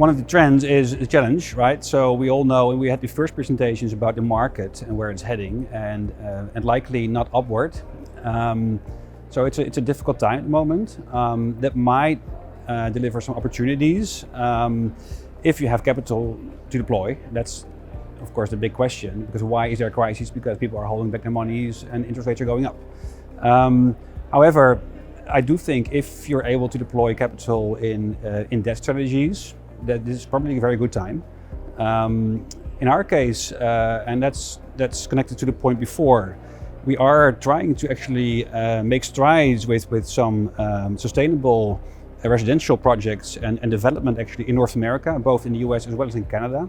one of the trends is a challenge, right? So we all know, and we had the first presentations about the market and where it's heading, and likely not upward. So it's a difficult time at the moment that might deliver some opportunities if you have capital to deploy. That's of course the big question, because why is there a crisis? Because people are holding back their monies and interest rates are going up. However, I do think if you're able to deploy capital in debt strategies, that this is probably a very good time. In our case, and that's connected to the point before, we are trying to actually make strides with some sustainable residential projects and development actually in North America, both in the US as well as in Canada.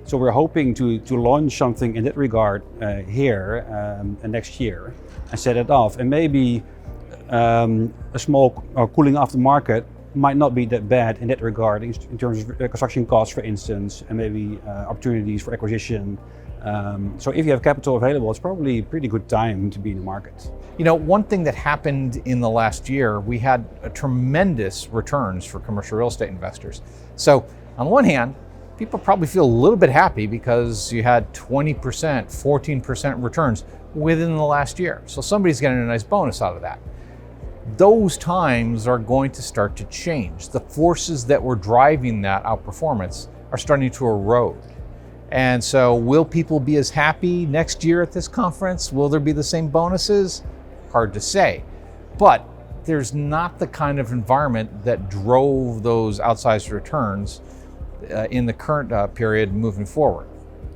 So we're hoping to launch something in that regard here next year and set it off. And maybe a small cooling off the market might not be that bad in that regard in terms of construction costs, for instance, and maybe opportunities for acquisition. So if you have capital available, it's probably a pretty good time to be in the market. You know, one thing that happened in the last year, we had a tremendous returns for commercial real estate investors. So on the one hand, people probably feel a little bit happy because you had 20%, 14% returns within the last year. So somebody's getting a nice bonus out of that. Those times are going to start to change. The forces that were driving that outperformance are starting to erode. And so will people be as happy next year at this conference? Will there be the same bonuses? Hard to say. But there's not the kind of environment that drove those outsized returns in the current period moving forward.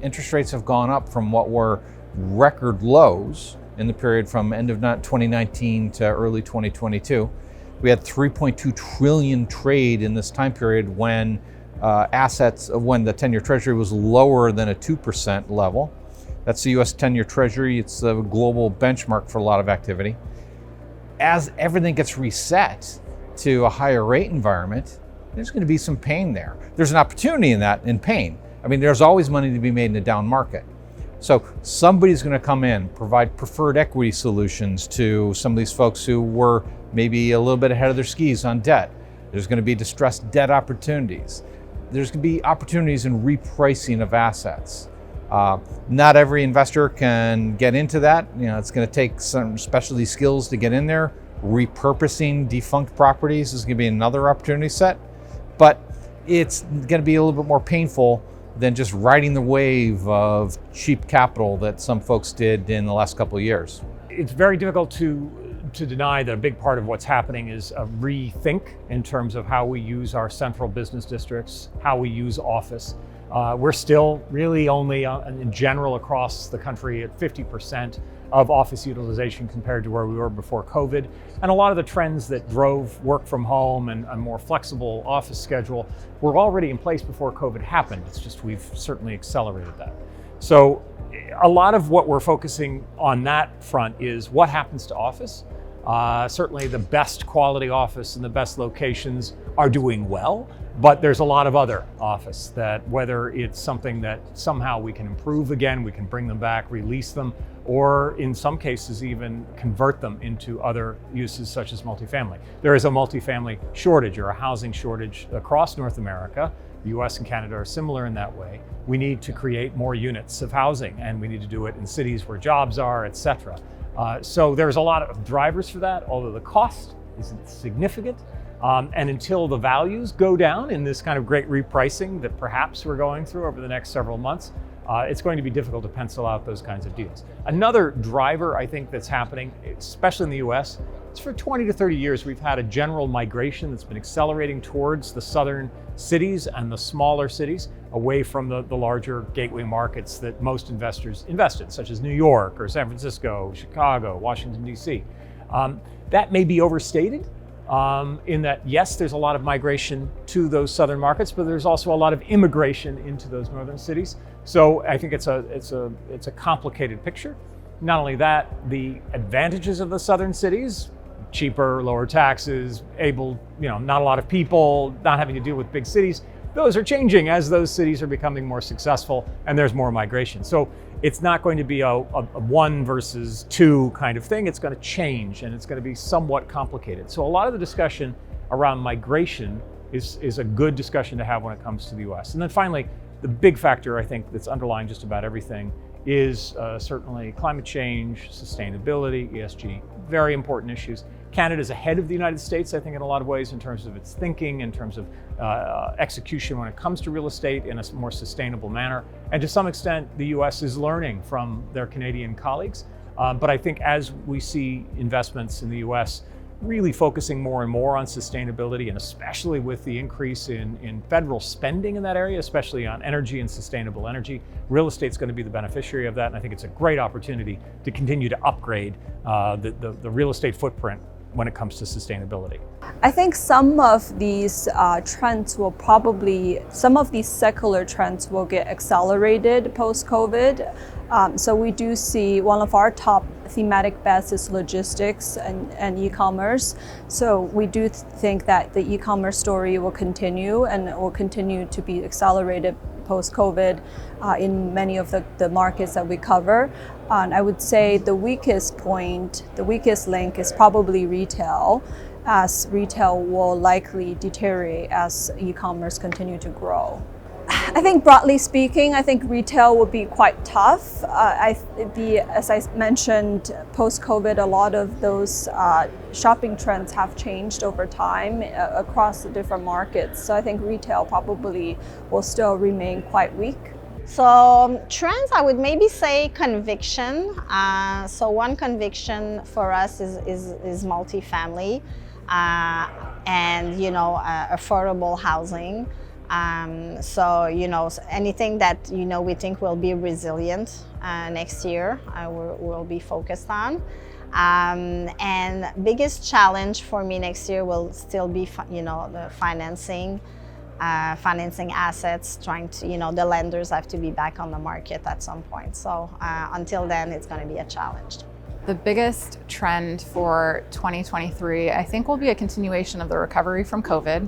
Interest rates have gone up from what were record lows in the period from end of 2019 to early 2022. We had 3.2 trillion trade in this time period when when the 10-year Treasury was lower than a 2% level. That's the US 10-year Treasury. It's a global benchmark for a lot of activity. As everything gets reset to a higher rate environment, there's going to be some pain there. There's an opportunity in pain. I mean, there's always money to be made in a down market. So somebody's going to come in, provide preferred equity solutions to some of these folks who were maybe a little bit ahead of their skis on debt. There's going to be distressed debt opportunities. There's going to be opportunities in repricing of assets. Not every investor can get into that. You know, it's going to take some specialty skills to get in there. Repurposing defunct properties is going to be another opportunity set, but it's going to be a little bit more painful than just riding the wave of cheap capital that some folks did in the last couple of years. It's very difficult to deny that a big part of what's happening is a rethink in terms of how we use our central business districts, how we use office. We're still really only in general across the country at 50% of office utilization compared to where we were before COVID. And a lot of the trends that drove work from home and a more flexible office schedule were already in place before COVID happened. It's just we've certainly accelerated that. So a lot of what we're focusing on that front is what happens to office. Certainly the best quality office and the best locations are doing well, but there's a lot of other office that whether it's something that somehow we can improve again, we can bring them back, release them, or in some cases even convert them into other uses such as multifamily. There is a multifamily shortage or a housing shortage across North America. The US and Canada are similar in that way. We need to create more units of housing, and we need to do it in cities where jobs are, et cetera. So there's a lot of drivers for that, although the cost isn't significant. And until the values go down in this kind of great repricing that perhaps we're going through over the next several months, it's going to be difficult to pencil out those kinds of deals. Another driver I think that's happening, especially in the US, is for 20 to 30 years we've had a general migration that's been accelerating towards the southern cities and the smaller cities, away from the larger gateway markets that most investors invest in, such as New York or San Francisco, Chicago, Washington, DC. That may be overstated in that, yes, there's a lot of migration to those southern markets, but there's also a lot of immigration into those northern cities. So I think it's a complicated picture. Not only that, the advantages of the southern cities, cheaper, lower taxes, not a lot of people, not having to deal with big cities, those are changing as those cities are becoming more successful and there's more migration. So it's not going to be a one versus two kind of thing. It's going to change and it's going to be somewhat complicated. So a lot of the discussion around migration is a good discussion to have when it comes to the US. And then finally, the big factor I think that's underlying just about everything is certainly climate change, sustainability, ESG, very important issues. Canada's ahead of the United States, I think, in a lot of ways in terms of its thinking, in terms of execution when it comes to real estate in a more sustainable manner. And to some extent, the US is learning from their Canadian colleagues. But I think as we see investments in the US really focusing more and more on sustainability, and especially with the increase in federal spending in that area, especially on energy and sustainable energy, real estate's going to be the beneficiary of that. And I think it's a great opportunity to continue to upgrade the real estate footprint when it comes to sustainability. I think some of these trends will probably, some of these secular trends will get accelerated post-COVID. So we do see one of our top thematic bets is logistics and e-commerce. So we do think that the e-commerce story will continue and will continue to be accelerated post-COVID in many of the markets that we cover. And I would say the weakest point, the weakest link is probably retail, as retail will likely deteriorate as e-commerce continue to grow. I think broadly speaking, I think retail will be quite tough. As I mentioned, post-COVID, a lot of those shopping trends have changed over time across the different markets. So I think retail probably will still remain quite weak. So trends, I would maybe say conviction. So one conviction for us is multifamily and affordable housing. So anything that we think will be resilient next year, we'll be focused on. And biggest challenge for me next year will still be the financing assets, trying to, the lenders have to be back on the market at some point. So until then, it's going to be a challenge. The biggest trend for 2023, I think, will be a continuation of the recovery from COVID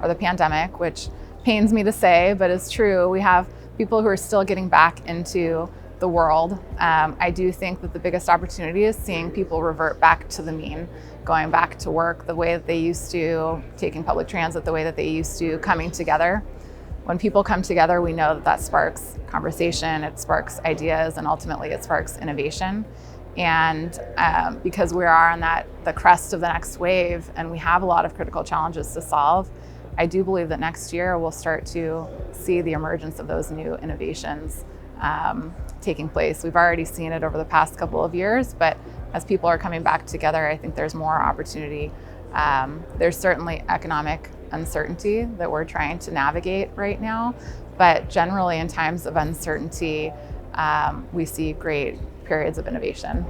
or the pandemic, which pains me to say, but it's true. We have people who are still getting back into the world. I do think that the biggest opportunity is seeing people revert back to the mean, going back to work the way that they used to, taking public transit the way that they used to, coming together. When people come together, we know that sparks conversation, it sparks ideas, and ultimately it sparks innovation. And because we are on the crest of the next wave, and we have a lot of critical challenges to solve, I do believe that next year we'll start to see the emergence of those new innovations taking place. We've already seen it over the past couple of years, but as people are coming back together, I think there's more opportunity. There's certainly economic uncertainty that we're trying to navigate right now, but generally in times of uncertainty, we see great periods of innovation.